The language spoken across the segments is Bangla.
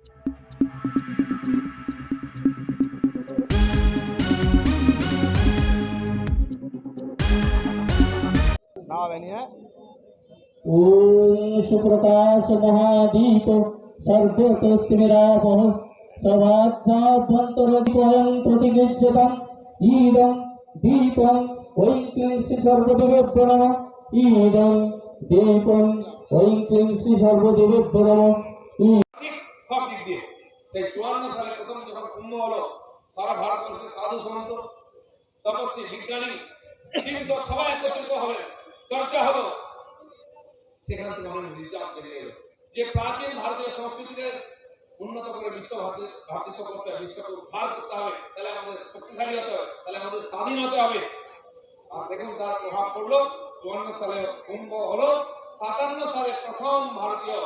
ओम सुप्रकाश महादीप सर्वतस्तिमिरापः सवात्साभ्यन्तरदीपं प्रतिगच्छताम् इदं दीपं ओं क्लीं श्री सर्वदेवेभ्यो नमः इदं दीपं ओं क्लीं श्री सर्वदेवेभ्यो नमः। সব দিক দিয়ে তাই 54 সালে প্রথম যখন কুম্ভ হলো, সারা ভারতবর্ষের সাধু সন্ত তপস্বী বিজ্ঞানী চিন্তক সবাই একত্রিত হলেন, চর্চা হলো, সেখান থেকে অনেক নির্যাস বেরিয়ে এলো যে প্রাচীন ভারতীয় সংস্কৃতিকে উন্নত করে বিশ্ব ভাতৃত্ব করতে হবে, বিশ্বকে উদ্ধার করতে হবে, তাহলে আমাদের শক্তিশালী হতে হবে, তাহলে আমাদের স্বাধীন হতে হবে। আর দেখুন তার প্রভাব পড়লো। 54 সালে কুম্ভ হলো, 57 সালে প্রথম ভারতীয়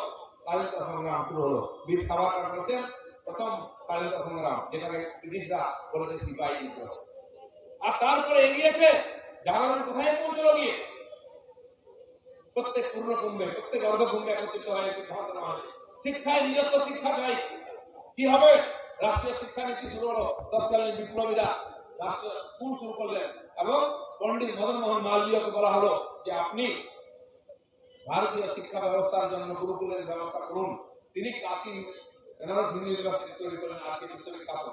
স্বাধীনতা সংগ্রাম শুরু হলো। বীর সাভারকর বলতেন প্রথম স্বাধীনতা সংগ্রাম, যেটাকে ব্রিটিশরা বলেছে সিপাহী বিদ্রোহ। আর তারপরে এগিয়েছে জাগরণ কোথায় পৌঁছলো গিয়ে প্রত্যেক পূর্ণ কুম্ভে, প্রত্যেক অর্ধ কুম্ভে একত্রিত হয়ে সিদ্ধান্ত নেওয়া হয় শিক্ষায় নিজস্ব শিক্ষা চাই। কি হবে? রাষ্ট্রীয় শিক্ষানীতি শুরু হলো। তৎকালীন বিপ্লবীরা রাষ্ট্রীয় স্কুল শুরু করলেন এবং পণ্ডিত মদন মোহন মালবীয়কে বলা হলো যে আপনি ভারতীয় শিক্ষা ব্যবস্থার জন্য গুরুকুলের ব্যবস্থা করুন। তিনি কাশী বেনারস হিন্দু ইউনিভার্সিটি তৈরি করেন, আজকে বিশ্ববিখ্যাত।